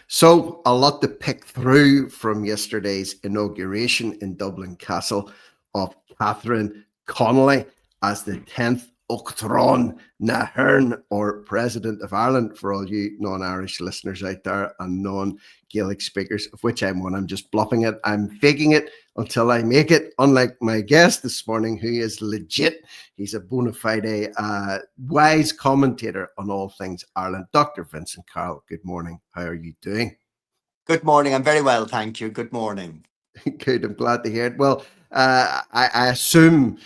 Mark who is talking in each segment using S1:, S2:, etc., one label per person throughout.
S1: So, a lot to pick through from yesterday's inauguration in Dublin Castle of Catherine Connolly as the 10th Uachtaráin na hÉireann, or President of Ireland, for all you non-Irish listeners out there and non-Gaelic speakers, of which I'm one. I'm just bluffing it. I'm faking it until I make it, unlike my guest this morning, who is legit. He's a bona fide, wise commentator on all things Ireland. Dr. Vincent Carroll, good morning. How are you doing?
S2: Good morning. I'm very well, thank you. Good morning.
S1: Good. I'm glad to hear it. Well, I assume,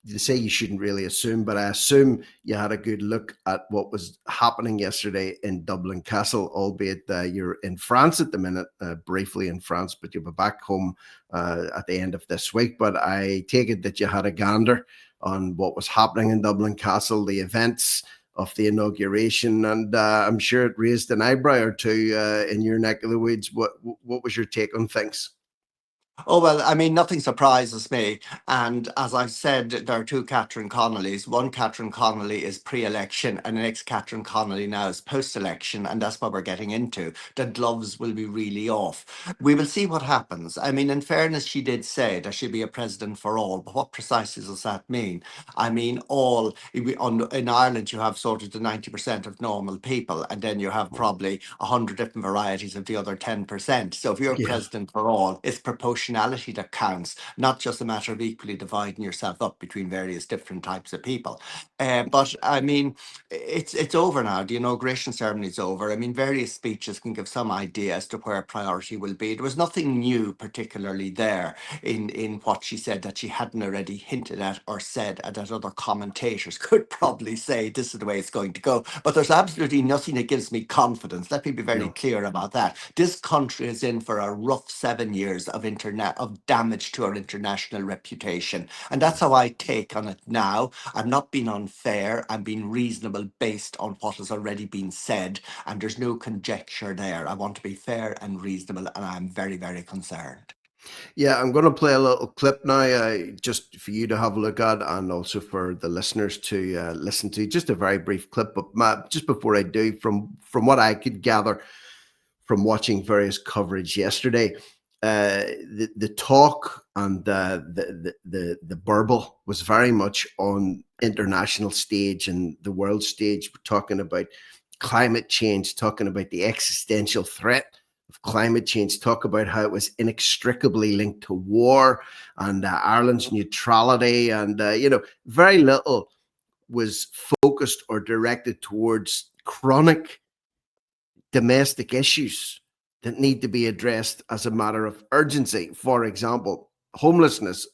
S1: you say you shouldn't really assume, but I assume you had a good look at what was happening yesterday in Dublin Castle, albeit you're in France at the minute, briefly in France, but you'll be back home at the end of this week. But I take it that you had a gander on what was happening in Dublin Castle, the events of the inauguration, and I'm sure it raised an eyebrow or two in your neck of the woods. What was your take on things?
S2: Oh, well, I mean, nothing surprises me. And as I've said, there are two Catherine Connollys. One Catherine Connolly is pre-election, and the next Catherine Connolly now is post-election. And that's what we're getting into. The gloves will be really off. We will see what happens. I mean, in fairness, she did say that she'd be a president for all. But what precisely does that mean? I mean, in Ireland, you have sort of the 90% of normal people, and then you have probably 100 different varieties of the other 10%. So if you're
S1: Yeah.
S2: president for all, it's proportionality that counts, not just a matter of equally dividing yourself up between various different types of people. But I mean, it's over now. The inauguration ceremony is over. I mean, various speeches can give some idea as to where priority will be. There was nothing new, particularly there, in what she said that she hadn't already hinted at or said, and that other commentators could probably say this is the way it's going to go. But there's absolutely nothing that gives me confidence. Let me be very
S1: No.
S2: clear about that. This country is in for a rough 7 years of damage to our international reputation, and that's how I take on it now. I'm not being unfair. I'm being reasonable based on what has already been said, and there's no conjecture there. I want to be fair and reasonable, and I'm very, very concerned.
S1: Yeah, I'm going to play a little clip now, just for you to have a look at, and also for the listeners to listen to. Just a very brief clip, but just before I do, from what I could gather from watching various coverage yesterday, the talk and the burble was very much on international stage and the world stage. We're talking about climate change, talking about the existential threat of climate change, talk about how it was inextricably linked to war and Ireland's neutrality, and very little was focused or directed towards chronic domestic issues that need to be addressed as a matter of urgency. For example, homelessness.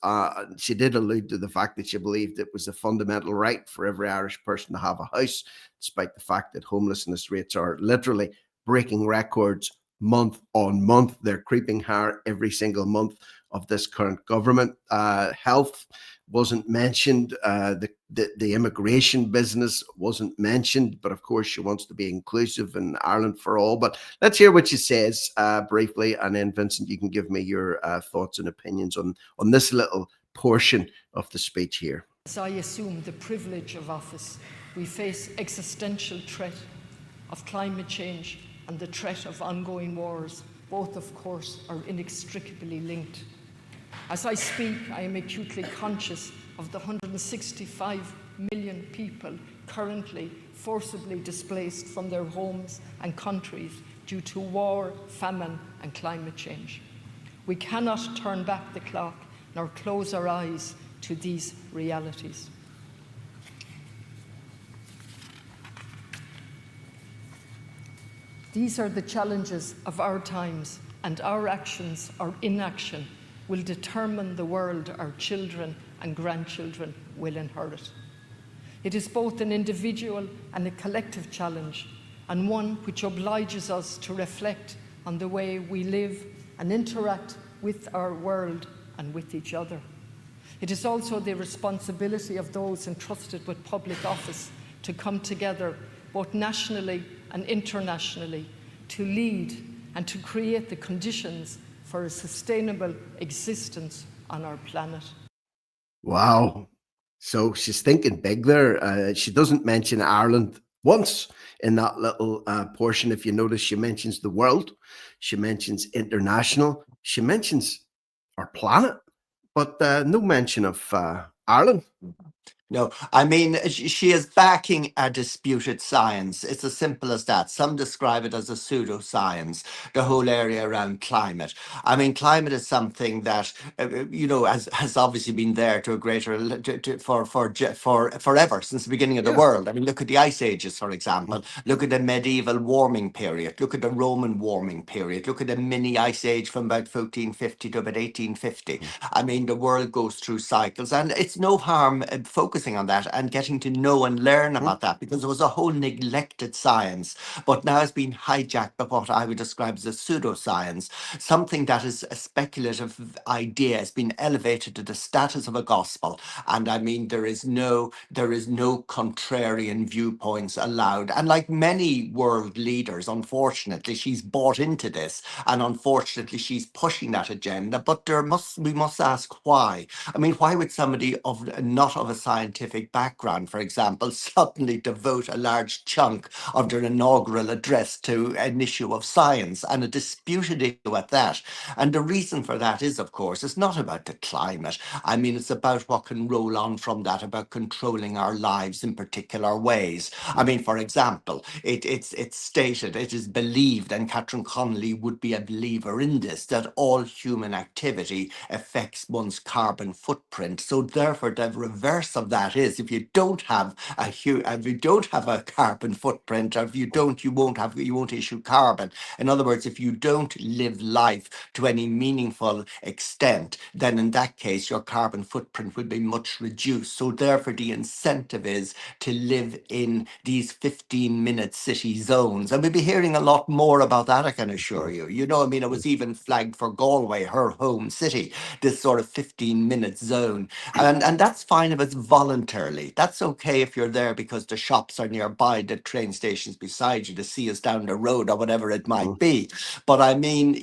S1: She did allude to the fact that she believed it was a fundamental right for every Irish person to have a house, despite the fact that homelessness rates are literally breaking records month on month. They're creeping higher every single month of this current government. Health wasn't mentioned. The immigration business wasn't mentioned, but of course she wants to be inclusive in Ireland for all. But let's hear what she says briefly, and then Vincent, you can give me your thoughts and opinions on this little portion of the speech here.
S3: As I assume the privilege of office, we face existential threat of climate change and the threat of ongoing wars. Both, of course, are inextricably linked. As I speak, I am acutely conscious of the 165 million people currently forcibly displaced from their homes and countries due to war, famine, and climate change. We cannot turn back the clock nor close our eyes to these realities. These are the challenges of our times, and our actions or inaction will determine the world our children and grandchildren will inherit. It is both an individual and a collective challenge, and one which obliges us to reflect on the way we live and interact with our world and with each other. It is also the responsibility of those entrusted with public office to come together both nationally and internationally to lead and to create the conditions for a sustainable existence on our planet.
S1: Wow. So she's thinking big there. She doesn't mention Ireland once in that little portion. If you notice, she mentions the world, she mentions international, she mentions our planet, but no mention of Ireland.
S2: No, I mean, she is backing a disputed science. It's as simple as that. Some describe it as a pseudoscience, the whole area around climate. I mean, climate is something that, has obviously been there to a greater, for forever, since the beginning of the
S1: Yeah.
S2: world. I mean, look at the ice ages, for example. Look at the medieval warming period. Look at the Roman warming period. Look at the mini ice age from about 1450 to about 1850. I mean, the world goes through cycles, and it's no harm focusing on that and getting to know and learn
S1: Mhm.
S2: about that, because it was a whole neglected science, but now it's been hijacked by what I would describe as a pseudoscience. Something that is a speculative idea has been elevated to the status of a gospel, and I mean, there is no contrarian viewpoints allowed. And like many world leaders, unfortunately, she's bought into this, and unfortunately she's pushing that agenda. But we must ask why. I mean, why would somebody of not of a scientific background, for example, suddenly devote a large chunk of their inaugural address to an issue of science, and a disputed issue at that? And the reason for that is, of course, it's not about the climate. I mean, it's about what can roll on from that, about controlling our lives in particular ways. I mean, for example, it's stated, it is believed, and Catherine Connolly would be a believer in this, that all human activity affects one's carbon footprint. So therefore, the reverse of that is, if you don't have if you don't have a carbon footprint, or if you won't issue carbon. In other words, if you don't live life to any meaningful extent, then in that case, your carbon footprint will be much reduced. So therefore, the incentive is to live in these 15-minute city zones. And we'll be hearing a lot more about that, I can assure you. I mean, it was even flagged for Galway, her home city, this sort of 15-minute zone. And that's fine if it's voluntarily. That's okay if you're there because the shops are nearby, the train station's beside you, the sea is down the road, or whatever it might be. But I mean,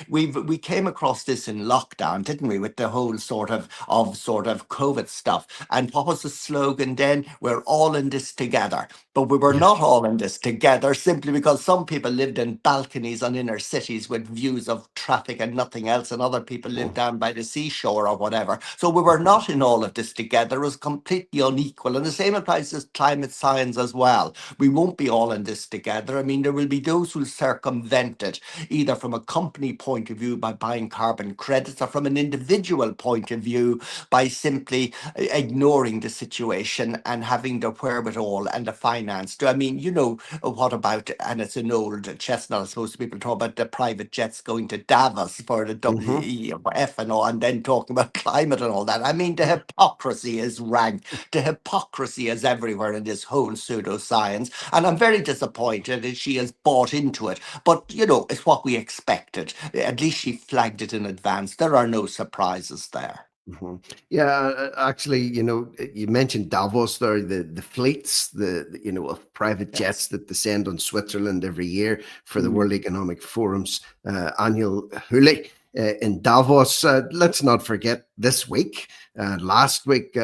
S2: we came across this in lockdown, didn't we, with the whole sort of COVID stuff. And what was the slogan then? We're all in this together. But we were
S1: Yeah.
S2: not all in this together, simply because some people lived in balconies on inner cities with views of traffic and nothing else, and other people lived down by the seashore or whatever. So we were not in all of this together. It was completely unequal. And the same applies to climate science as well. We won't be all in this together. I mean, there will be those who circumvent it, either from a company point of view by buying carbon credits, or from an individual point of view by simply ignoring the situation and having the wherewithal and the finance to. I mean, what about, and it's an old chestnut, I suppose, people talk about the private jets going to Davos for the WEF and all, and then talking about climate and all that. I mean, the hypocrisy is rank. The hypocrisy is everywhere in this whole pseudoscience. And I'm very disappointed that she has bought into it. But, it's what we expected. At least she flagged it in advance. There are no surprises there.
S1: Mhm. Yeah, actually, you mentioned Davos there, the fleets, of private
S2: Yes.
S1: jets that descend on Switzerland every year for the
S2: Mm.
S1: World Economic Forum's annual hule in Davos. Let's not forget this week, last week,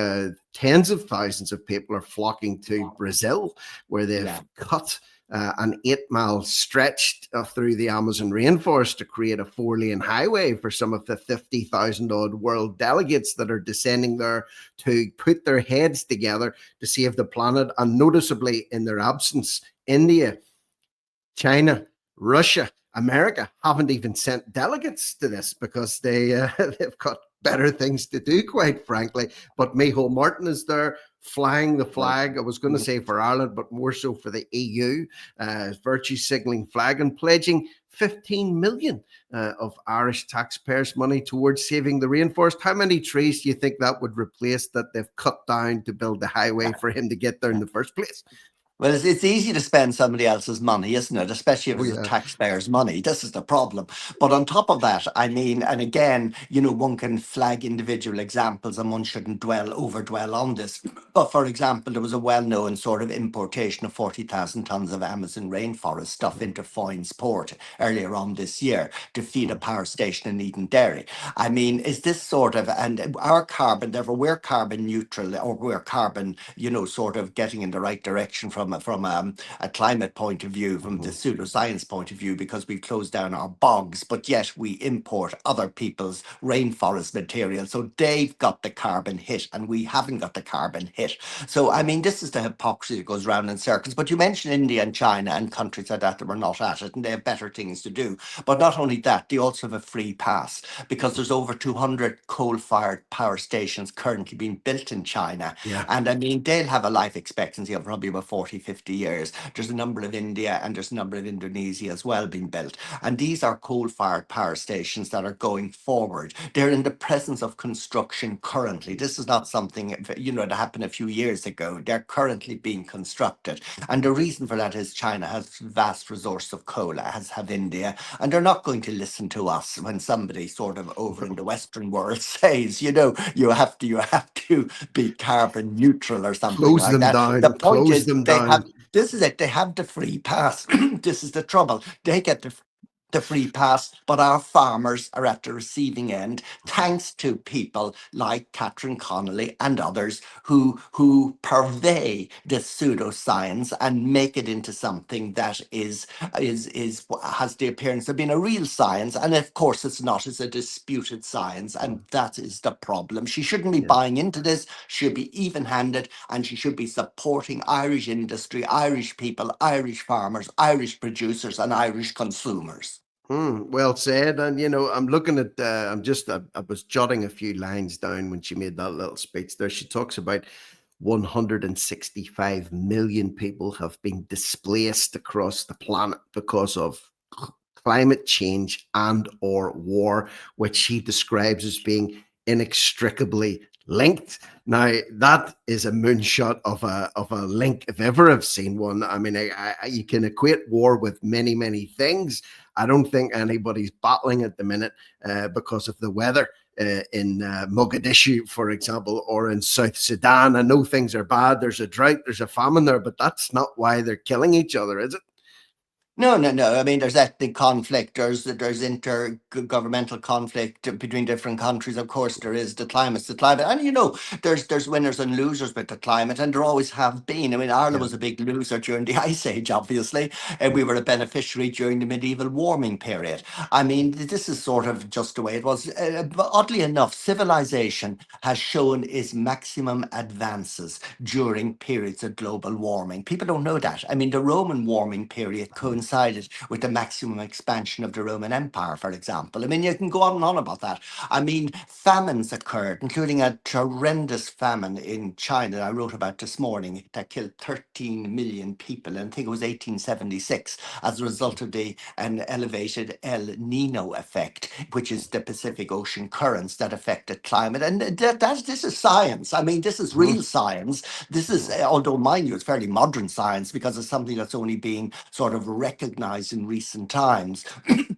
S1: tens of thousands of people are flocking to Brazil, where they've
S2: Yeah.
S1: cut an 8-mile stretch through the Amazon rainforest to create a 4-lane highway for some of the 50,000 odd world delegates that are descending there to put their heads together to save the planet. And noticeably, in their absence, India, China, Russia, America haven't even sent delegates to this because they've got better things to do, quite frankly. But Micheál Martin is there flying the
S2: Right.
S1: flag. I was going to say for Ireland, but more so for the EU, virtue signalling flag and pledging 15 million of Irish taxpayers' money towards saving the rainforest. How many trees do you think that would replace that they've cut down to build the highway for him to get there in the first place?
S2: Well, it's easy to spend somebody else's money, isn't it? Especially if
S1: Oh,
S2: it's the
S1: yeah.
S2: taxpayers' money. This is the problem. But on top of that, I mean, and again, one can flag individual examples, and one shouldn't overdwell on this. But for example, there was a well-known sort of importation of 40,000 tons of Amazon rainforest stuff into Foynes Port earlier on this year to feed a power station in Eden Dairy. I mean, is this sort of, and our carbon, therefore we're carbon neutral, or we're carbon, sort of getting in the right direction from a climate point of view, from the pseudoscience point of view, because we close down our bogs, but yet we import other people's rainforest material. So they've got the carbon hit and we haven't got the carbon hit. So, I mean, this is the hypocrisy that goes round in circles. But you mentioned India and China and countries like that were not at it, and they have better things to do. But not only that, they also have a free pass, because there's over 200 coal-fired power stations currently being built in China.
S1: Yeah.
S2: And I mean, they'll have a life expectancy of probably about 40, 50 years. There's a number of India and there's a number of Indonesia as well being built. And these are coal-fired power stations that are going forward. They're in the presence of construction currently. This is not something, you know, that happened a few years ago. They're currently being constructed. And the reason for that is China has vast resource of coal, as have India. And they're not going to listen to us when somebody sort of over in the Western world says, you know, you have to be carbon neutral or something
S1: Close
S2: like
S1: them
S2: that. The
S1: down.
S2: point
S1: Close
S2: is,
S1: them
S2: they have,
S1: down.
S2: this is it, they have the free pass. This is the trouble. They get the free pass, but our farmers are at the receiving end, thanks to people like Catherine Connolly and others who purvey this pseudoscience and make it into something that is has the appearance of being a real science. And of course it's not, it's a disputed science, and that is the problem. She shouldn't be
S1: Yeah.
S2: buying into this, she should be even-handed, and she should be supporting Irish industry, Irish people, Irish farmers, Irish producers and Irish consumers.
S1: Well said. And you know, I'm looking at. I was jotting a few lines down when she made that little speech there. She talks about 165 million people have been displaced across the planet because of climate change and or war, which she describes as being inextricably linked. Now that is a moonshot of a link if ever I've seen one. I mean, you can equate war with many things. I don't think anybody's battling at the minute because of the weather in Mogadishu, for example, or in South Sudan. I know things are bad. There's a drought, there's a famine there, but that's not why they're killing each other, is it?
S2: No, no, no. I mean, there's ethnic conflict. There's intergovernmental conflict between different countries. Of course, there is the climate, and you know, there's winners and losers with the climate, and there always have been. I mean, Ireland
S1: Yeah.
S2: was a big loser during the Ice Age, obviously, and we were a beneficiary during the medieval warming period. I mean, this is sort of just the way it was. But oddly enough, civilization has shown its maximum advances during periods of global warming. People don't know that. I mean, the Roman warming period coincided with the maximum expansion of the Roman Empire, for example. I mean, you can go on and on about that. I mean, famines occurred, including a horrendous famine in China that I wrote about this morning that killed 13 million people. And I think it was 1876 as a result of an elevated El Nino effect, which is the Pacific Ocean currents that affected climate. And this is science. I mean, this is real science. This is, although mind you, it's fairly modern science because it's something that's only being sort of recognized in recent times.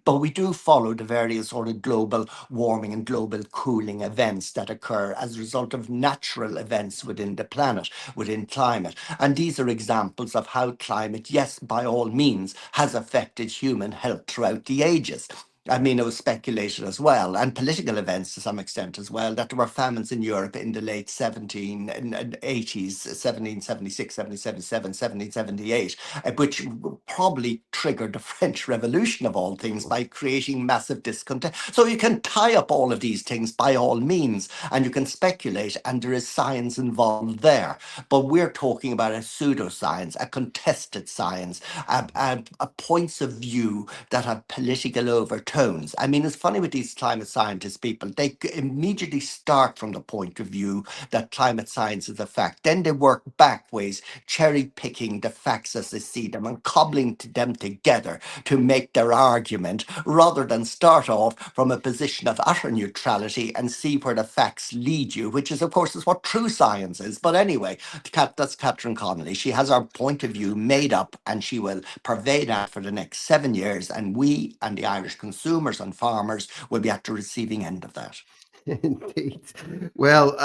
S2: But we do follow the various sort of global warming and global cooling events that occur as a result of natural events within the planet, within climate. And these are examples of how climate, yes, by all means, has affected human health throughout the ages. I mean, it was speculated as well, and political events to some extent as well, that there were famines in Europe in the late 1780s, 1776, 1777, 1778, which probably triggered the French Revolution of all things by creating massive discontent. So you can tie up all of these things by all means, and you can speculate, and there is science involved there. But we're talking about a pseudoscience, a contested science, a points of view that have political overtones. I mean, it's funny with these climate scientist people, they immediately start from the point of view that climate science is a fact. Then they work backwards, cherry picking the facts as they see them and cobbling them together to make their argument, rather than start off from a position of utter neutrality and see where the facts lead you, which is, of course, is what true science is. But anyway, that's Catherine Connolly. She has our point of view made up, and she will purvey that for the next 7 years, and we and the Irish consumers and farmers will be at the receiving end of that.
S1: Indeed. Well,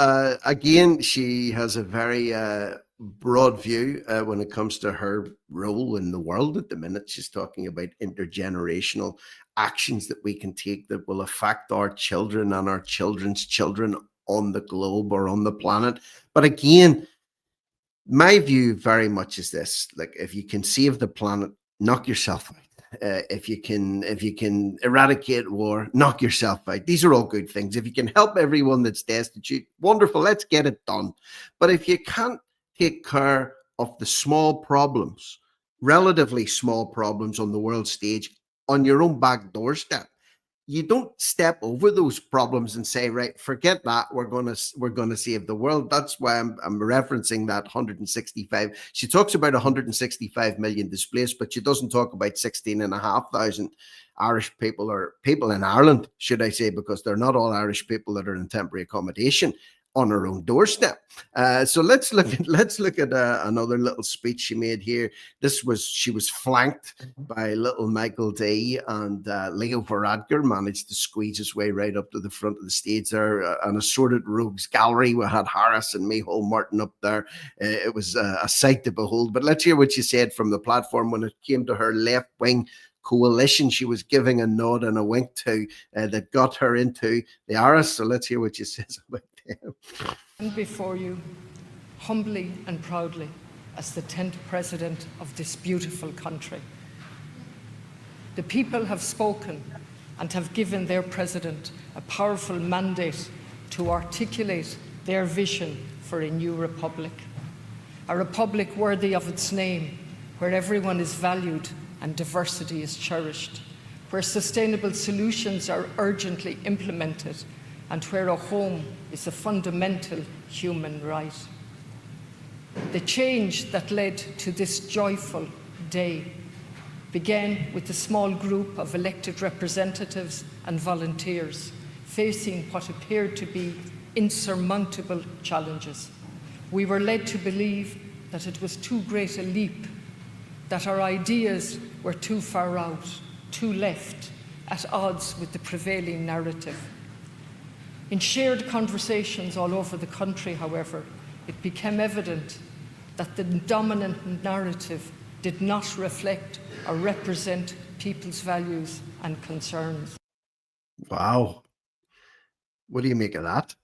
S1: again, she has a very broad view when it comes to her role in the world at the minute. She's talking about intergenerational actions that we can take that will affect our children and our children's children on the globe or on the planet. But again, My view very much is this: like, if you can save the planet, knock yourself out. If you can eradicate war, knock yourself out. These are all good things. If you can help everyone that's destitute, wonderful. Let's get it done. But if you can't take care of the small problems, relatively small problems on the world stage, on your own back doorstep, you don't step over those problems and say, right, forget that, we're gonna save the world. That's why I'm referencing that 165. She talks about 165 million displaced, but she doesn't talk about 16,500 Irish people, or people in Ireland, should I say, because they're not all Irish people that are in temporary accommodation on her own doorstep. So let's look at another little speech she made here. She was flanked by little Michael D, and Leo Varadkar managed to squeeze his way right up to the front of the stage there. An assorted rogues gallery. We had Harris and Micheál Martin up there. It was a sight to behold. But let's hear what she said from the platform when it came to her left wing coalition she was giving a nod and a wink to, that got her into the Aras. So let's hear what she says about them.
S3: And before you, humbly and proudly, as the 10th President of this beautiful country. The people have spoken and have given their President a powerful mandate to articulate their vision for a new republic. A republic worthy of its name, where everyone is valued and diversity is cherished, where sustainable solutions are urgently implemented, and where a home is a fundamental human right. The change that led to this joyful day began with a small group of elected representatives and volunteers facing what appeared to be insurmountable challenges. We were led to believe that it was too great a leap, that our ideas were too far out, too left, at odds with the prevailing narrative. In shared conversations all over the country, however, it became evident that the dominant narrative did not reflect or represent people's values and concerns.
S1: Wow. What do you make of that?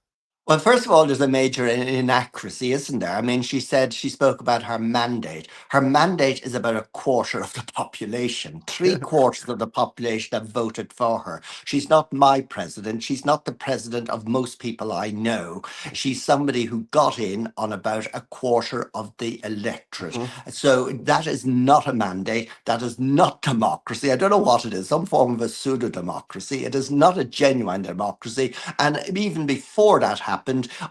S2: Well, first of all, there's a major inaccuracy, isn't there? I mean, she spoke about her mandate. Her mandate is about a quarter of the population, three-quarters of the population that voted for her. She's not my president. She's not the president of most people I know. She's somebody who got in on about a quarter of the electorate. So that is not a mandate. That is not democracy. I don't know what it is, some form of a pseudo-democracy. It is not a genuine democracy. And even before that happened,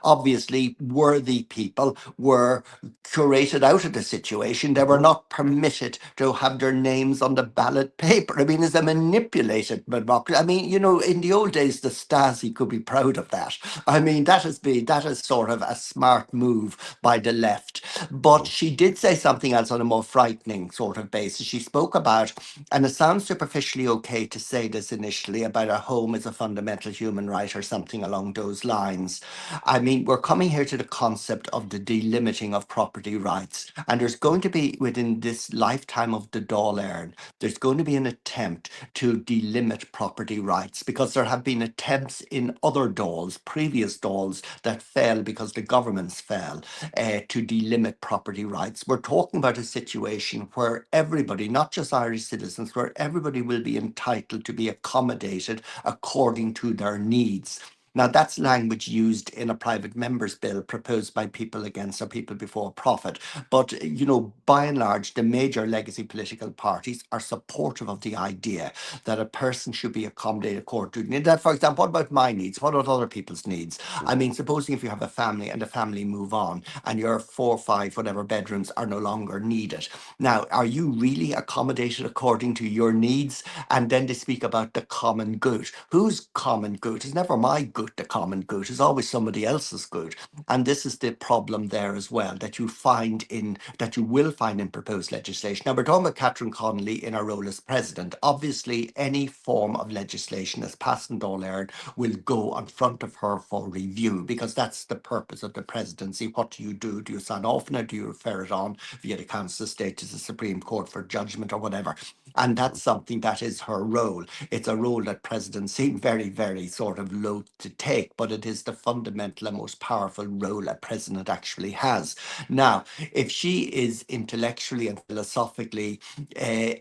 S2: obviously worthy people were curated out of the situation. They were not permitted to have their names on the ballot paper. I mean, it's a manipulated democracy. I mean, you know, in the old days, the Stasi could be proud of that. I mean, that is sort of a smart move by the left. But she did say something else on a more frightening sort of basis. She spoke about, and it sounds superficially okay to say this initially, about a home as a fundamental human right or something along those lines. I mean, we're coming here to the concept of the delimiting of property rights. And there's going to be, within this lifetime of the Dáil Éireann, there's going to be an attempt to delimit property rights, because there have been attempts in other Dáils, previous Dáils, that fell because the governments fell, to delimit property rights. We're talking about a situation where everybody, not just Irish citizens, where everybody will be entitled to be accommodated according to their needs. Now, that's language used in a private member's bill proposed by People Against or People Before Profit. But, you know, by and large, the major legacy political parties are supportive of the idea that a person should be accommodated according to that. For example, what about my needs? What about other people's needs? I mean, supposing if you have a family and the family move on and your 4 or 5, whatever bedrooms are no longer needed. Now, are you really accommodated according to your needs? And then they speak about the common good. Whose common good? It's never my good, the common good. It's always somebody else's good. And this is the problem there as well, that you will find in proposed legislation. Now, we're talking about Catherine Connolly in her role as president. Obviously, any form of legislation that's passed in Dáil Éireann will go in front of her for review, because that's the purpose of the presidency. What do you do? Do you sign off on it? Do you refer it on via the Council of State to the Supreme Court for judgment or whatever? And that's something that is her role. It's a role that presidents seem very, very sort of loath to take, but it is the fundamental and most powerful role a president actually has. Now, if she is intellectually and philosophically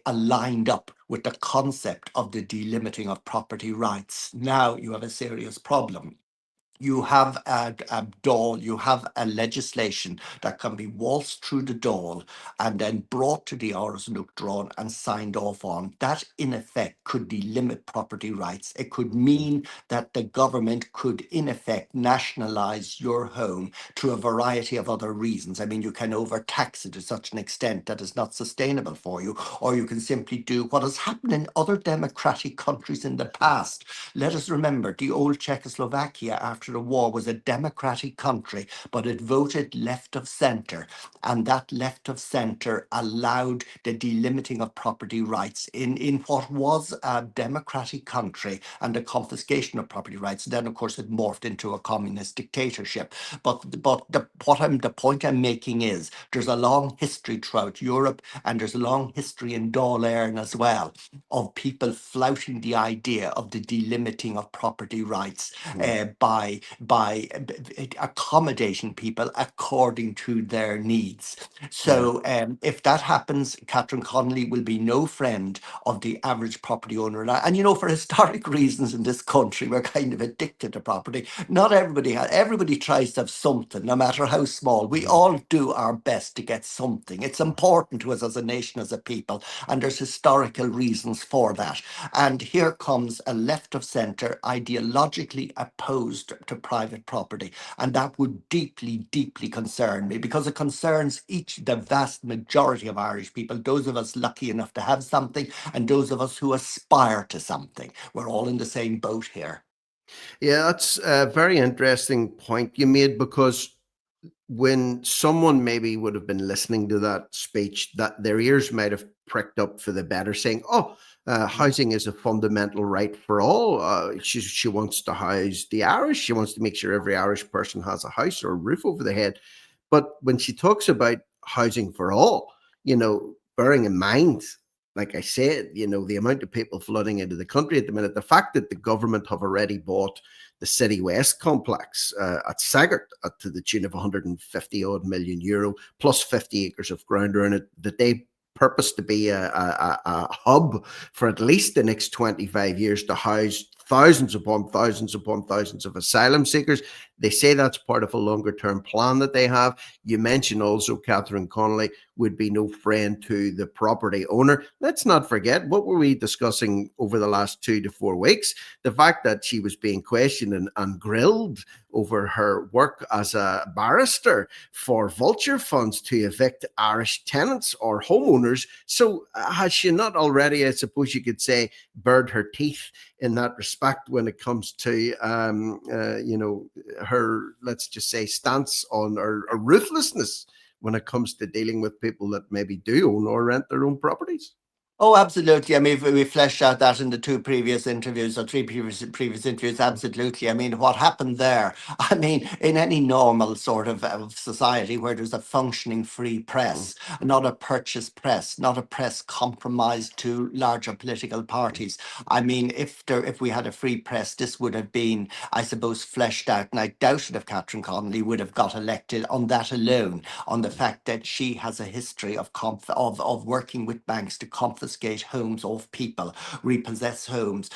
S2: aligned up with the concept of the delimiting of property rights, now you have a serious problem. You have a Dáil, you have a legislation that can be waltzed through the Dáil and then brought to the Áras an Uachtaráin and signed off on. That, in effect, could delimit property rights. It could mean that the government could, in effect, nationalise your home through a variety of other reasons. I mean, you can overtax it to such an extent that it's not sustainable for you, or you can simply do what has happened in other democratic countries in the past. Let us remember, the old Czechoslovakia after the war was a democratic country, but it voted left of centre, and that left of centre allowed the delimiting of property rights in what was a democratic country and the confiscation of property rights. Then, of course, it morphed into a communist dictatorship. But the point I'm making is there's a long history throughout Europe, and there's a long history in Dáil Éireann as well, of people flouting the idea of the delimiting of property rights by accommodating people according to their needs. So if that happens, Catherine Connolly will be no friend of the average property owner. And you know, for historic reasons in this country, we're kind of addicted to property. Not everybody tries to have something, no matter how small. We all do our best to get something. It's important to us as a nation, as a people, and there's historical reasons for that. And here comes a left of centre ideologically opposed to private property. And that would deeply, deeply concern me, because it concerns the vast majority of Irish people, those of us lucky enough to have something and those of us who aspire to something. We're all in the same boat here.
S1: Yeah, that's a very interesting point you made, because when someone maybe would have been listening to that speech, that their ears might have pricked up for the better, saying, "Oh, housing is a fundamental right for all. She wants to house the Irish. She wants to make sure every Irish person has a house or a roof over their head." But when she talks about housing for all, bearing in mind, like I said, the amount of people flooding into the country at the minute, the fact that the government have already bought the City West complex at Sagart to the tune of 150 odd million euro, plus 50 acres of ground around it, that they purpose to be a hub for at least the next 25 years to house thousands upon thousands upon thousands of asylum seekers. They say that's part of a longer term plan that they have. You mentioned also Catherine Connolly would be no friend to the property owner. Let's not forget, what were we discussing over the last 2 to 4 weeks? The fact that she was being questioned and grilled over her work as a barrister for vulture funds to evict Irish tenants or homeowners. So has she not already, I suppose you could say, bared her teeth in that respect when it comes to, her, let's just say, stance on or ruthlessness when it comes to dealing with people that maybe do own or rent their own properties?
S2: Oh, absolutely. I mean, we fleshed out that in the two previous interviews or three previous interviews. Absolutely. I mean, what happened there? I mean, in any normal sort of society where there's a functioning free press, not a purchased press, not a press compromised to larger political parties. I mean, if we had a free press, this would have been, I suppose, fleshed out. And I doubt it if Catherine Connolly would have got elected on that alone, on the fact that she has a history of working with banks to confiscate homes off people, repossess homes,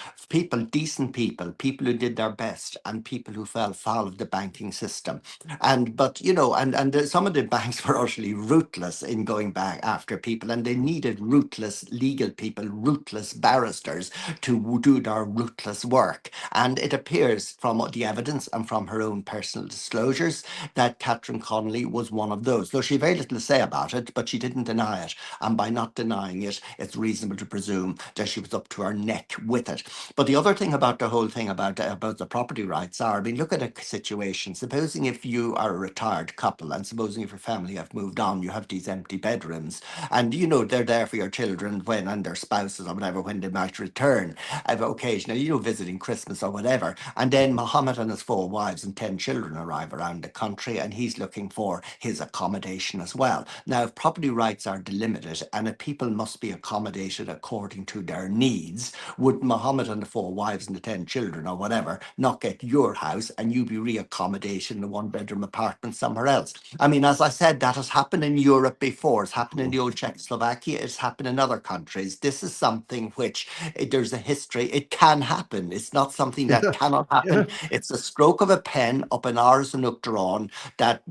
S2: decent people who did their best, and people who fell foul of the banking system. But some of the banks were utterly ruthless in going back after people, and they needed ruthless legal people, ruthless barristers to do their ruthless work. And it appears from the evidence and from her own personal disclosures that Catherine Connolly was one of those. Though she had very little to say about it, but she didn't deny it. And by not denying it, it's reasonable to presume that she was up to her neck with it. But the other thing about the whole thing about the property rights are, I mean, look at a situation. Supposing if you are a retired couple, and supposing if your family have moved on, you have these empty bedrooms, and they're there for your children and their spouses or whatever when they might return. Occasionally, visiting Christmas house or whatever. And then Muhammad and his 4 wives and 10 children arrive around the country, and he's looking for his accommodation as well. Now, if property rights are delimited and if people must be accommodated according to their needs, would Muhammad and the 4 wives and the 10 children or whatever not get your house and you be reaccommodated in a 1 bedroom apartment somewhere else? I mean, as I said, that has happened in Europe before. It's happened in the old Czechoslovakia. It's happened in other countries. This is something which there's a history. It can happen. It's not something that cannot
S1: Yeah.
S2: happen. It's a stroke of a pen up in Ars and Uachtaráin that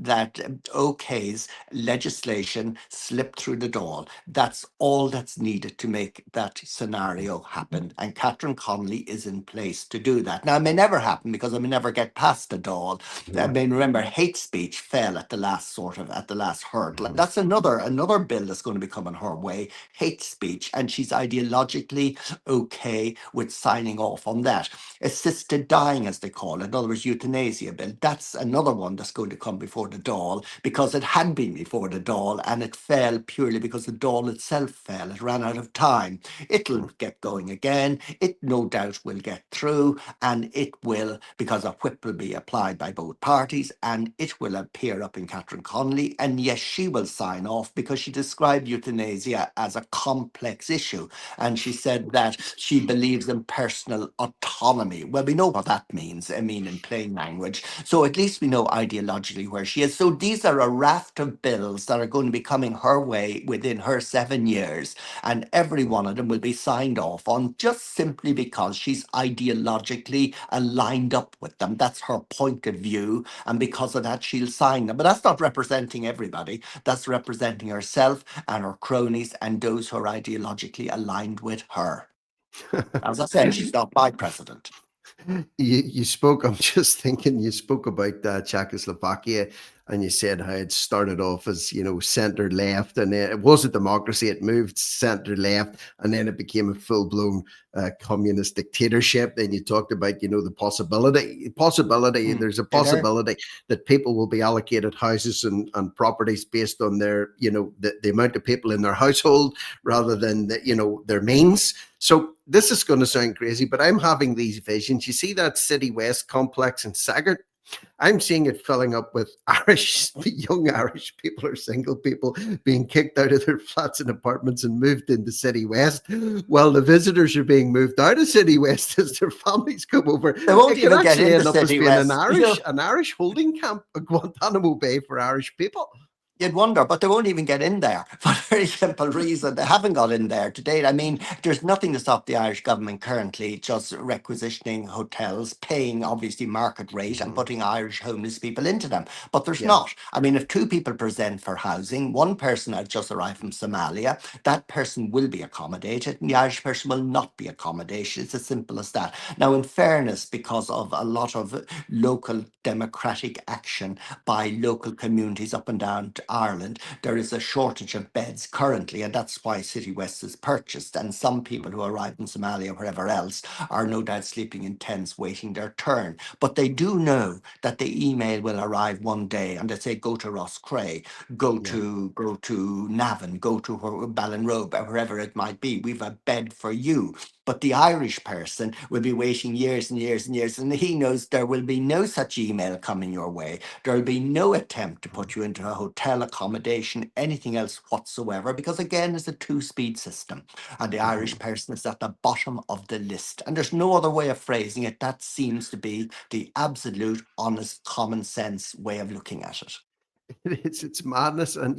S2: okays legislation slip through the door. That's all that's needed to make that scenario happen. And Catherine Connolly is in place to do that. Now, it may never happen because it may never get past the door. I mean, remember, hate speech fell at the last hurdle. And that's another bill that's going to be coming her way, hate speech. And she's ideologically okay with signing off on that. Assisted dying, as they call it, in other words, euthanasia bill. That's another one that's going to come before the Dáil, because it had been before the Dáil and it fell purely because the Dáil itself fell. It ran out of time. It'll get going again. It no doubt will get through, and it will, because a whip will be applied by both parties, and it will appear up in Catherine Connolly. And yes, she will sign off because she described euthanasia as a complex issue. And she said that she believes in personal autonomy. Well, we know what that means, I mean, in plain language. So at least we know ideologically where she is. So these are a raft of bills that are going to be coming her way within her 7 years. And every one of them will be signed off on just simply because she's ideologically aligned up with them. That's her point of view. And because of that, she'll sign them. But that's not representing everybody. That's representing herself and her cronies and those who are ideologically aligned with her. As I said, she's not my president.
S1: You spoke, I'm just thinking, you spoke about Czechoslovakia, and you said how it started off as, center left, and then it was a democracy. It moved center left, and then it became a full blown communist dictatorship. Then you talked about, the possibility. There's a possibility that people will be allocated houses and properties based on their, the amount of people in their household rather than their means. So this is going to sound crazy, but I'm having these visions. You see that City West complex in Saggart? I'm seeing it filling up with young Irish people or single people being kicked out of their flats and apartments and moved into City West, while the visitors are being moved out of City West as their families come over.
S2: They won't
S1: It could
S2: even get
S1: actually
S2: into
S1: end up as
S2: City
S1: being
S2: West.
S1: an Irish holding camp, a Guantanamo Bay for Irish people.
S2: You'd wonder, but they won't even get in there for a very simple reason. They haven't got in there to date. I mean, there's nothing to stop the Irish government currently just requisitioning hotels, paying obviously market rate and putting Irish homeless people into them. But there's not. I mean, if 2 people present for housing, 1 person has just arrived from Somalia, that person will be accommodated and the Irish person will not be accommodated. It's as simple as that. Now, in fairness, because of a lot of local democratic action by local communities up and down Ireland, there is a shortage of beds currently, and that's why City West is purchased. And some people who arrive in Somalia or wherever else are no doubt sleeping in tents waiting their turn. But they do know that the email will arrive one day and they say, go to Rosscray, go to Navan, go to Ballinrobe, or wherever it might be. We've a bed for you. But the Irish person will be waiting years and years and years, and he knows there will be no such email coming your way. There will be no attempt to put you into a hotel accommodation, anything else whatsoever, because again, it's a 2-speed system, and the Irish person is at the bottom of the list. And there's no other way of phrasing it. That seems to be the absolute, honest, common sense way of looking at it.
S1: It's madness. And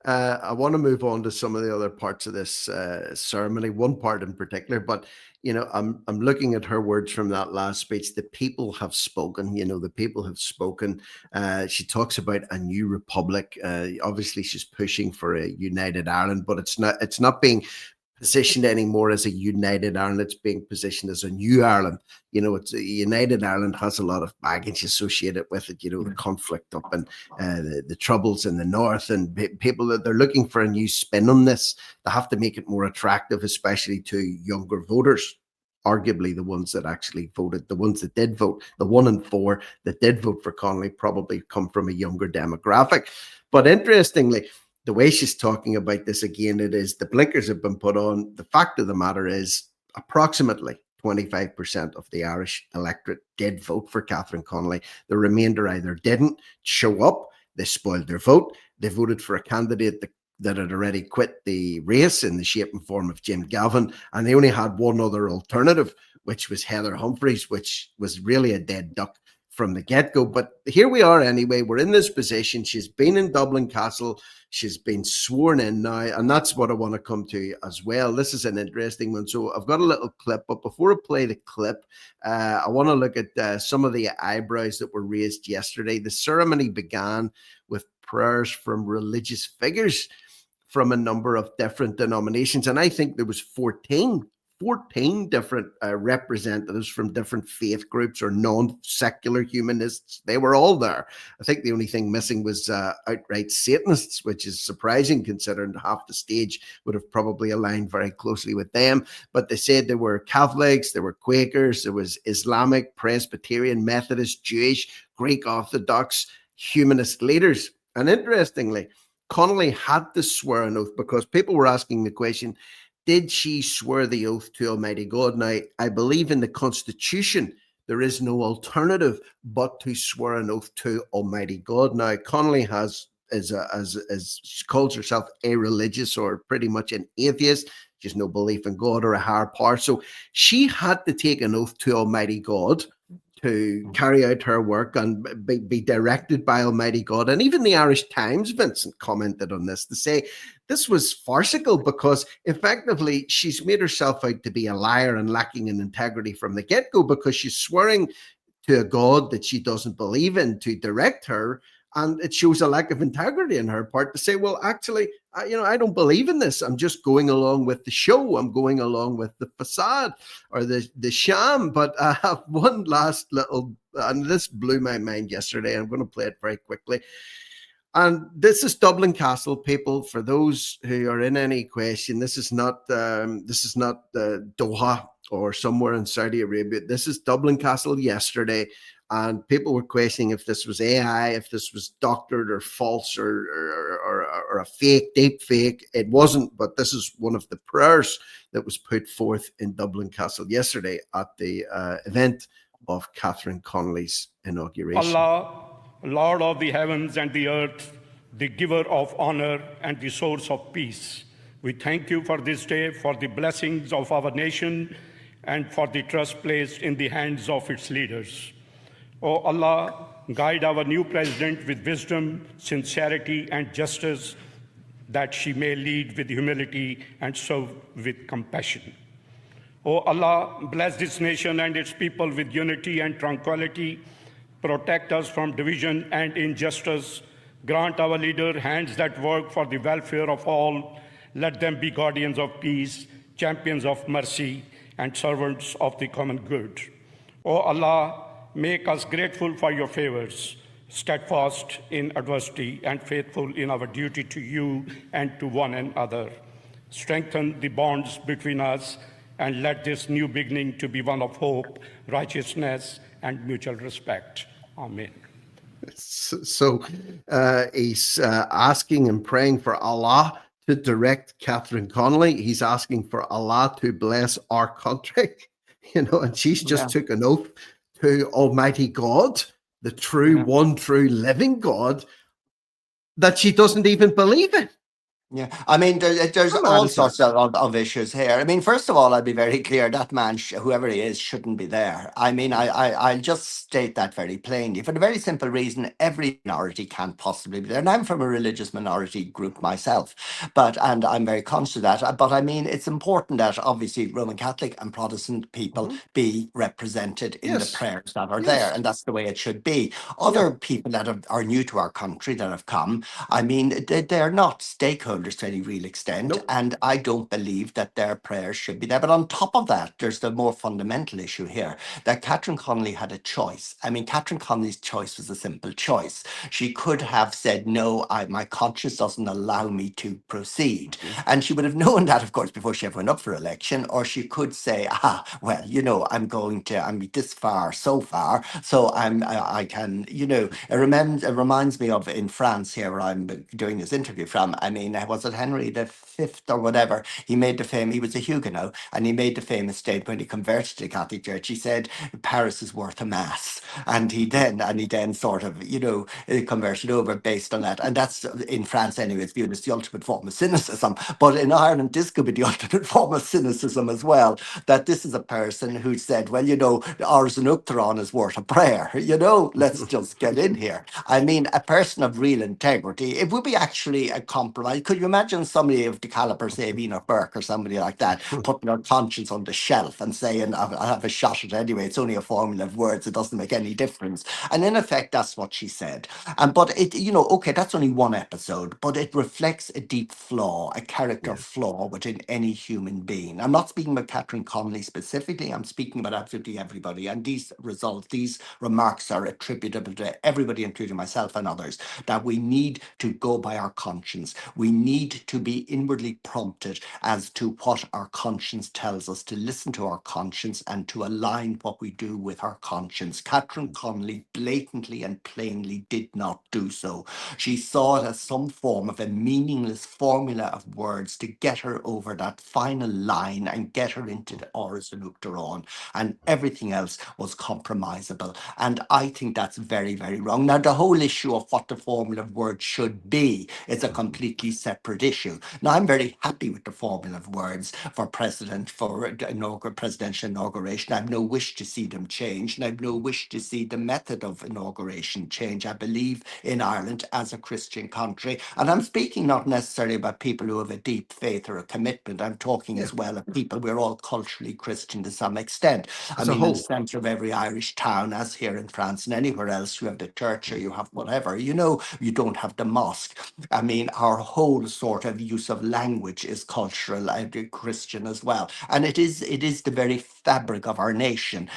S1: I want to move on to some of the other parts of this ceremony, one part in particular. But I'm looking at her words from that last speech. The people have spoken. The people have spoken. She talks about a new republic. Obviously she's pushing for a united Ireland, but it's not being positioned anymore as a united Ireland. It's being positioned as a new Ireland. It's a united Ireland has a lot of baggage associated with it. The conflict up and the troubles in the north, and people that they're looking for a new spin on this. They have to make it more attractive, especially to younger voters. Arguably, the ones that actually voted, the ones that did vote, the 1 in 4 that did vote for Connolly probably come from a younger demographic. But interestingly, the way she's talking about this again, it is the blinkers have been put on. The fact of the matter is approximately 25% of the Irish electorate did vote for Catherine Connolly. The remainder either didn't show up, they spoiled their vote, they voted for a candidate that had already quit the race in the shape and form of Jim Gavin, and they only had one other alternative, which was Heather Humphreys, which was really a dead duck from the get-go. But here we are anyway. We're in this position. She's been in Dublin Castle. She's been sworn in now, and that's what I want to come to as well. This is an interesting one. So I've got a little clip, but before I play the clip, I want to look at some of the eyebrows that were raised yesterday. The ceremony began with prayers from religious figures from a number of different denominations, and I think there was 14 different representatives from different faith groups or non-secular humanists. They were all there. I think the only thing missing was outright Satanists, which is surprising considering half the stage would have probably aligned very closely with them. But they said there were Catholics, there were Quakers, there was Islamic, Presbyterian, Methodist, Jewish, Greek Orthodox, humanist leaders. And interestingly, Connolly had to swear an oath because people were asking the question, did she swear the oath to Almighty God? Now, I believe in the Constitution, there is no alternative but to swear an oath to Almighty God. Now, Connolly she calls herself a religious or pretty much an atheist. She has no belief in God or a higher power. So she had to take an oath to Almighty God to carry out her work and be directed by Almighty God. And even the Irish Times, Vincent, commented on this to say this was farcical because effectively she's made herself out to be a liar and lacking in integrity from the get-go because she's swearing to a God that she doesn't believe in to direct her. And it shows a lack of integrity on her part to say, well, actually, I don't believe in this. I'm just going along with the show. I'm going along with the facade or the sham. But I have one last little, and this blew my mind yesterday. I'm going to play it very quickly. And this is Dublin Castle, people. For those who are in any question, this is not Doha or somewhere in Saudi Arabia. This is Dublin Castle yesterday. And people were questioning if this was AI, if this was doctored or false or a fake, deep fake. It wasn't, but this is one of the prayers that was put forth in Dublin Castle yesterday at the event of Catherine Connolly's inauguration.
S4: Allah, Lord of the heavens and the earth, the giver of honor and the source of peace, we thank you for this day, for the blessings of our nation, and for the trust placed in the hands of its leaders. O Allah, guide our new president with wisdom, sincerity, and justice, that she may lead with humility and serve with compassion. O Allah, bless this nation and its people with unity and tranquility. Protect us from division and injustice. Grant our leader hands that work for the welfare of all. Let them be guardians of peace, champions of mercy, and servants of the common good. O Allah, make us grateful for your favors, steadfast in adversity, and faithful in our duty to you and to one another. Strengthen the bonds between us, and let this new beginning to be one of hope, righteousness, and mutual respect. Amen.
S1: So he's asking and praying for Allah to direct Catherine Connolly. He's asking for Allah to bless our country, and she's just took an oath to Almighty God, the true, one true living God, that she doesn't even believe in.
S2: Yeah, I mean, there's all sorts of issues here. I mean, first of all, I'll be very clear, that man, whoever he is, shouldn't be there. I mean, I'll just state that very plainly, for the very simple reason, every minority can't possibly be there. And I'm from a religious minority group myself, and I'm very conscious of that. But I mean, it's important that obviously Roman Catholic and Protestant people be represented in the prayers that are there, and that's the way it should be. Other people that are new to our country that have come, I mean, they're not stakeholders to any real extent, and I don't believe that their prayers should be there. But on top of that, there's the more fundamental issue here, that Catherine Connolly had a choice. I mean, Catherine Connolly's choice was a simple choice. She could have said, no, my conscience doesn't allow me to proceed. And she would have known that, of course, before she ever went up for election. Or she could say, well, I'm this far, so far, so I can, it reminds me of in France here, where I'm doing this interview from. I mean, was it Henry the Fifth or whatever? He made the famous, he was a Huguenot, and he made the famous statement when he converted to the Catholic Church. He said, Paris is worth a mass. And he then sort of, converted over based on that. And that's, in France anyway, it's viewed as the ultimate form of cynicism. But in Ireland, this could be the ultimate form of cynicism as well, that this is a person who said, well, Ars Nocturne is worth a prayer, let's just get in here. I mean, a person of real integrity, it would be actually a compromise. Could you imagine somebody of the caliber, say, of Enoch Burke or somebody like that, putting their conscience on the shelf and saying, I'll have a shot at it anyway, it's only a formula of words, it doesn't make any difference. And in effect, that's what she said. But it, okay, that's only one episode, but it reflects a deep flaw, a character flaw within any human being. I'm not speaking about Catherine Connolly specifically, I'm speaking about absolutely everybody. And these results, these remarks are attributable to everybody, including myself and others, that we need to go by our conscience. We need to be inwardly prompted as to what our conscience tells us, to listen to our conscience and to align what we do with our conscience. Catherine Connolly blatantly and plainly did not do so. She saw it as some form of a meaningless formula of words to get her over that final line and get her into the Ars Nocturne, and everything else was compromisable. And I think that's very, very wrong. Now, the whole issue of what the formula of words should be is a completely separate issue. Now, I'm very happy with the formula of words for presidential inauguration. I have no wish to see them change, and I have no wish to see the method of inauguration change. I believe in Ireland as a Christian country, and I'm speaking not necessarily about people who have a deep faith or a commitment. I'm talking as well of people, we're all culturally Christian to some extent.
S1: As a
S2: In
S1: whole.
S2: the centre of every Irish town, as here in France and anywhere else, you have the church or you have whatever, you don't have the mosque. Our whole sort of use of language is cultural and Christian as well. And it is the very fabric of our nation.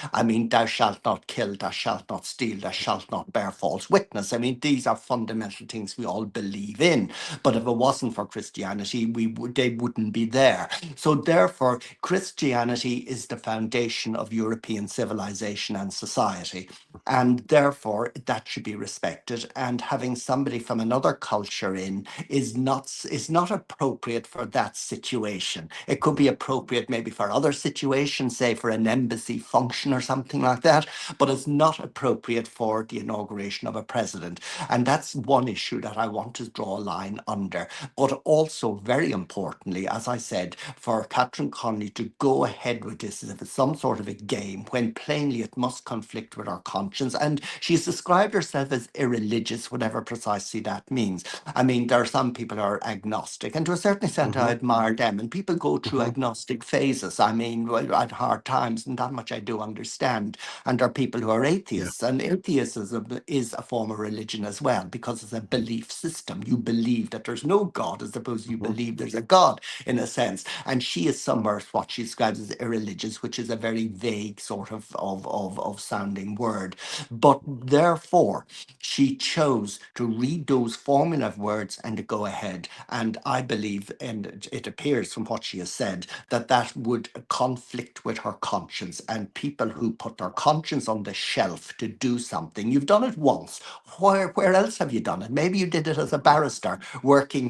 S2: Thou shalt not kill, thou shalt not steal, thou shalt not bear false witness. These are fundamental things we all believe in. But if it wasn't for Christianity, they wouldn't be there. So therefore, Christianity is the foundation of European civilization and society. And therefore, that should be respected. And having somebody from another culture in is not appropriate for that situation. It could be appropriate maybe for other situations, say for an embassy function or something like that, but it's not appropriate for the inauguration of a president. And that's one issue that I want to draw a line under. But also, very importantly, as I said, for Catherine Connolly to go ahead with this as if it's some sort of a game, when plainly it must conflict with our conscience. And she's described herself as irreligious, whatever precisely that means. There are some people who are agnostic, and to a certain extent, I admire them. And people go through agnostic phases. At hard times, and that much I do understand. And there are people who are atheists, and atheism is a form of religion as well, because it's a belief system. You believe that there's no God, as opposed to you believe there's a God, in a sense. And she is somewhere what she describes as irreligious, which is a very vague sort of sounding word. But therefore, she chose to read those formula of words and to go ahead. And I believe, and it appears from what she has said, that would conflict with her conscience. And people who put their conscience on the shelf to do something, you've done it once. Where else have you done it? Maybe you did it as a barrister,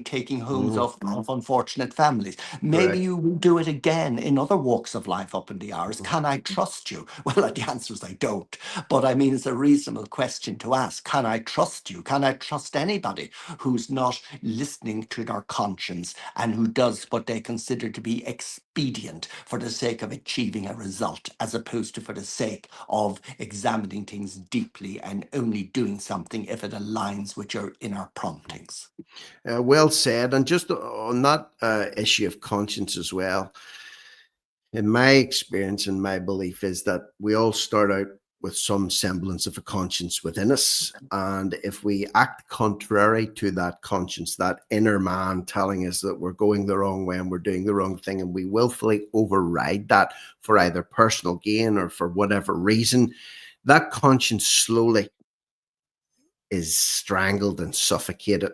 S2: taking homes of unfortunate families. Maybe
S1: Correct.
S2: you will do it again in other walks of life up in the hours. Can I trust you? Well, the answer is I don't. But it's a reasonable question to ask. Can I trust you? Can I trust anybody who's not listening to their conscience and who does what they consider to be expedient for the sake of achieving a result, as opposed to for the sake of examining things deeply and only doing something if it aligns with your inner promptings?
S1: Well said. And just on that issue of conscience as well, in my experience and my belief is that we all start out with some semblance of a conscience within us. And if we act contrary to that conscience, that inner man telling us that we're going the wrong way and we're doing the wrong thing, and we willfully override that for either personal gain or for whatever reason, that conscience slowly is strangled and suffocated,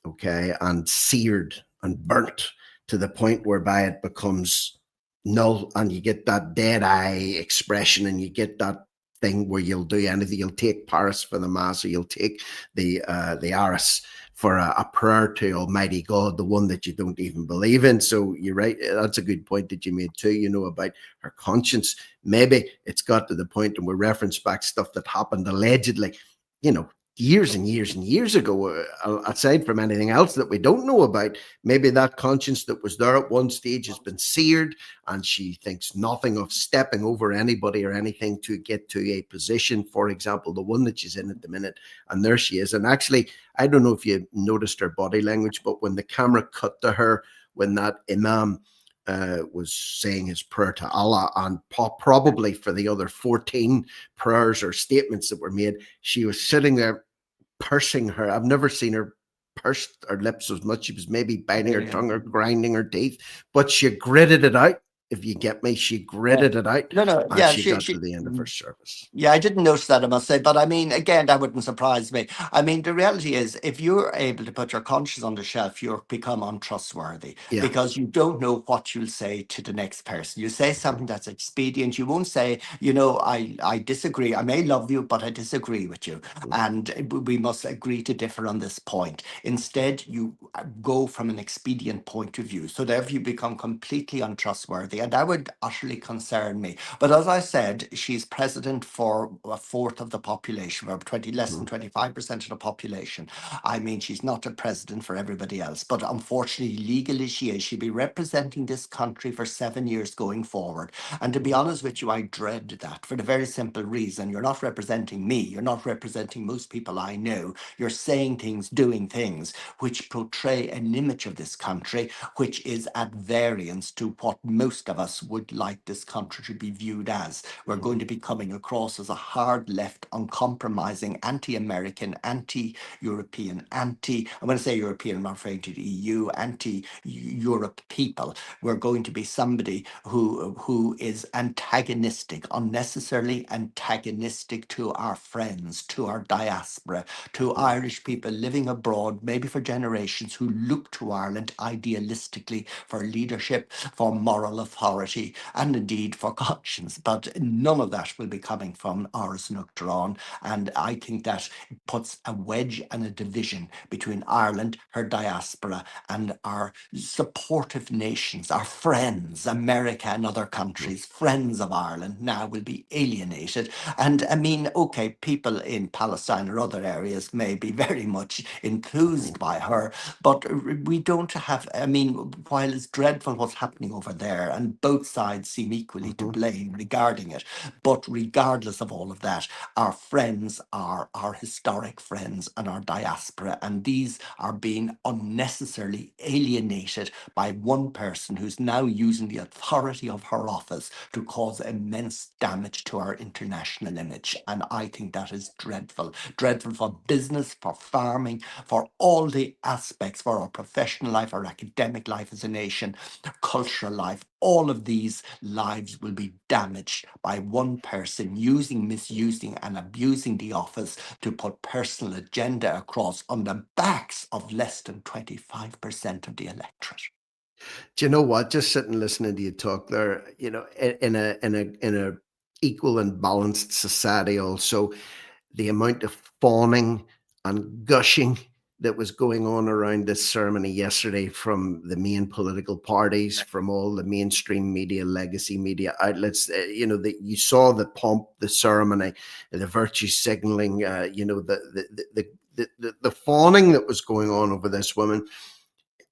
S1: okay, and seared and burnt to the point whereby it becomes null, and you get that dead eye expression, and you get that thing where you'll do anything. You'll take Paris for the Mass, or you'll take the Aris for a prayer to Almighty God, the one that you don't even believe in. So you're right. That's a good point that you made too, about her conscience. Maybe it's got to the point, and we reference back stuff that happened allegedly, years and years and years ago, aside from anything else that we don't know about. Maybe that conscience that was there at one stage has been seared, and she thinks nothing of stepping over anybody or anything to get to a position, for example, the one that she's in at the minute. And there she is. And actually, I don't know if you noticed her body language, but when the camera cut to her, when that imam was saying his prayer to Allah, and probably for the other 14 prayers or statements that were made, she was sitting there pursing her. I've never seen her purse her lips as much. She was maybe biting her tongue or grinding her teeth, but she gritted it out. If you get me, she gritted it out,
S2: No,
S1: and
S2: yeah,
S1: she got to the end of her service.
S2: yeah, I didn't notice that, I must say. But I mean, again, that wouldn't surprise me. I mean, the reality is, if you're able to put your conscience on the shelf, you'll become untrustworthy
S1: Yeah.
S2: because you don't know what you'll say to the next person. You say something that's expedient. You won't say, I disagree. I may love you, but I disagree with you. And we must agree to differ on this point. Instead, you go from an expedient point of view. So therefore, you become completely untrustworthy. And that would utterly concern me. But as I said, she's president for a fourth of the population, or less than 25% of the population. I mean, she's not a president for everybody else, but unfortunately, legally she is. She'll be representing this country for 7 years going forward. And to be honest with you, I dread that for the very simple reason you're not representing me. You're not representing most people I know. You're saying things, doing things which portray an image of this country which is at variance to what most of us would like this country to be viewed as. We're going to be coming across as a hard left, uncompromising, anti-American, anti-European, I'm going to say European, I'm not referring to the EU, anti-Europe people. We're going to be somebody who is antagonistic, unnecessarily antagonistic to our friends, to our diaspora, to Irish people living abroad, maybe for generations, who look to Ireland idealistically for leadership, for moral authority, and indeed for conscience. But none of that will be coming from Áras Uachtaráin. And I think that puts a wedge and a division between Ireland, her diaspora, and our supportive nations, our friends, America and other countries, friends of Ireland, now will be alienated. And I mean, okay, people in Palestine or other areas may be very much enthused by her, but we don't have, I mean, while it's dreadful what's happening over there, and both sides seem equally to blame regarding it, but regardless of all of that, our friends are our historic friends and our diaspora, and these are being unnecessarily alienated by one person who's now using the authority of her office to cause immense damage to our international image. And I think that is dreadful. Dreadful for business, for farming, for all the aspects, for our professional life, our academic life as a nation, cultural life. All of these lives will be damaged by one person misusing and abusing the office to put personal agenda across on the backs of less than 25% of the electorate.
S1: Do you know what? Just sitting listening to you talk there, in a equal and balanced society, also the amount of fawning and gushing that was going on around this ceremony yesterday from the main political parties, from all the mainstream media, legacy media outlets. That you saw the pomp, the ceremony, the virtue signaling, the fawning that was going on over this woman.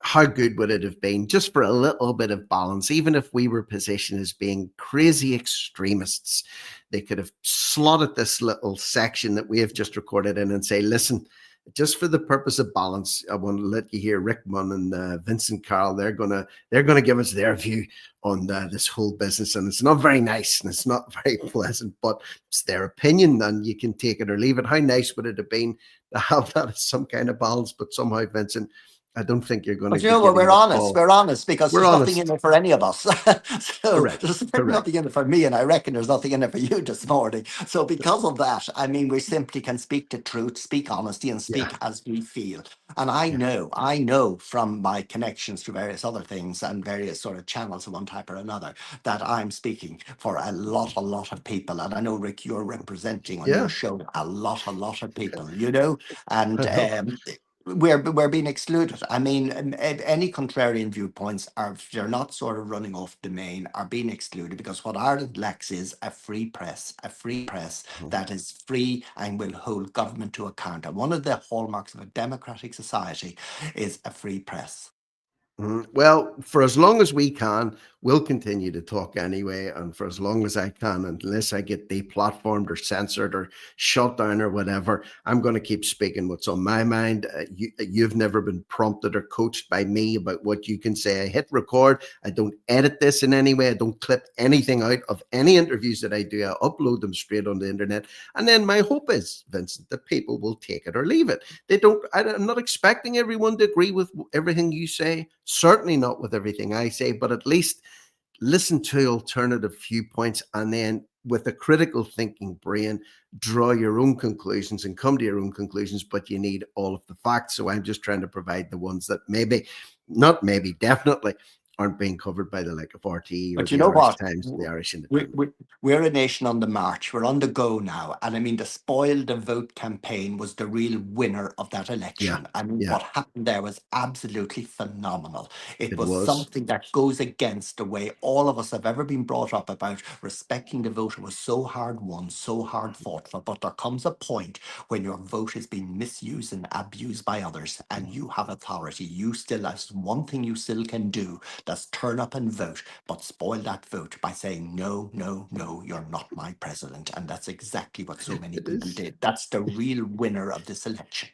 S1: How good would it have been just for a little bit of balance, even if we were positioned as being crazy extremists? They could have slotted this little section that we have just recorded in and say, listen, just for the purpose of balance, I want to let you hear Rick Munn and Vincent Carroll. They're gonna give us their view on this whole business, and it's not very nice and it's not very pleasant, but it's their opinion, and you can take it or leave it. How nice would it have been to have that as some kind of balance? But somehow, Vincent, I don't think you're going to
S2: But you
S1: be
S2: know what,
S1: getting
S2: we're
S1: the
S2: honest.
S1: call.
S2: We're honest because
S1: We're
S2: there's nothing
S1: honest.
S2: in it for any of us. So
S1: Correct.
S2: there's
S1: Correct.
S2: nothing in it for me, and I reckon there's nothing in it for you this morning. So because of that, I mean, we simply can speak the truth, speak honesty, and speak
S1: Yeah.
S2: as we feel. And I
S1: Yeah.
S2: know from my connections to various other things and various sort of channels of one type or another that I'm speaking for a lot of people. And I know, Rick, you're representing on your
S1: Yeah.
S2: show a lot of people, you know, and
S1: I know.
S2: we're being excluded. I mean, any contrarian viewpoints are, if they're not sort of running off the main, are being excluded, because what Ireland lacks is a free press that is free and will hold government to account. And one of the hallmarks of a democratic society is a free press.
S1: Well, for as long as we can, we'll continue to talk anyway. And for as long as I can, unless I get deplatformed or censored or shut down or whatever, I'm going to keep speaking what's on my mind. You've never been prompted or coached by me about what you can say. I hit record. I don't edit this in any way. I don't clip anything out of any interviews that I do. I upload them straight on the internet. And then my hope is, Vincent, that people will take it or leave it. I'm not expecting everyone to agree with everything you say. Certainly not with everything I say, but at least listen to alternative viewpoints, and then with a critical thinking brain, draw your own conclusions and come to your own conclusions. But you need all of the facts. So I'm just trying to provide the ones that definitely aren't being covered by the like of RTE or
S2: But you
S1: the
S2: know
S1: Irish
S2: what?
S1: Times, the Irish Independent.
S2: We're a nation on the march. We're on the go now. And I mean, the Spoil the Vote campaign was the real winner of that
S1: Yeah,
S2: election. I mean,
S1: yeah,
S2: what happened there was absolutely phenomenal. It
S1: it
S2: was
S1: was.
S2: something that goes against the way all of us have ever been brought up about respecting the vote. It was so hard won, so hard fought for. But there comes a point when your vote is being misused and abused by others, and you have authority. You still have one thing you still can do, that's turn up and vote, but spoil that vote by saying, no, no, no, you're not my president. And that's exactly what so many
S1: It
S2: people
S1: is.
S2: did. That's the real winner of this election.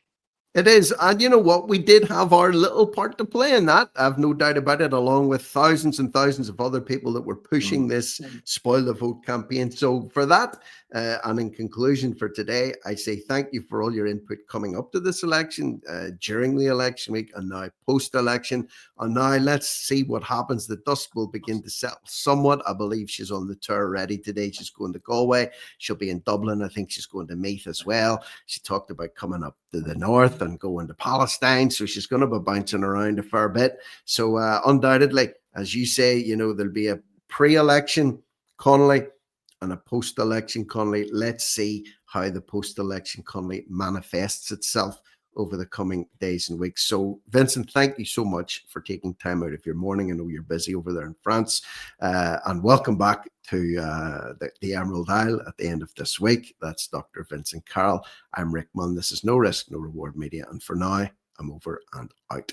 S1: It is. And you know what? We did have our little part to play in that. I've no doubt about it, along with thousands and thousands of other people that were pushing this Spoil the Vote campaign. So, for that, and in conclusion for today, I say thank you for all your input coming up to this election, during the election week, and now post election. And now let's see what happens. The dust will begin to settle somewhat. I believe she's on the tour already today. She's going to Galway. She'll be in Dublin. I think she's going to Meath as well. She talked about coming up to the north and going to Palestine. So she's going to be bouncing around a fair bit. So undoubtedly, as you say, there'll be a pre-election Connolly and a post-election Connolly. Let's see how the post-election Connolly manifests itself over the coming days and weeks. So, Vincent, thank you so much for taking time out of your morning. I know you're busy over there in France. And welcome back to the Emerald Isle at the end of this week. That's Dr. Vincent Carroll. I'm Rick Munn. This is No Risk, No Reward Media. And for now, I'm over and out.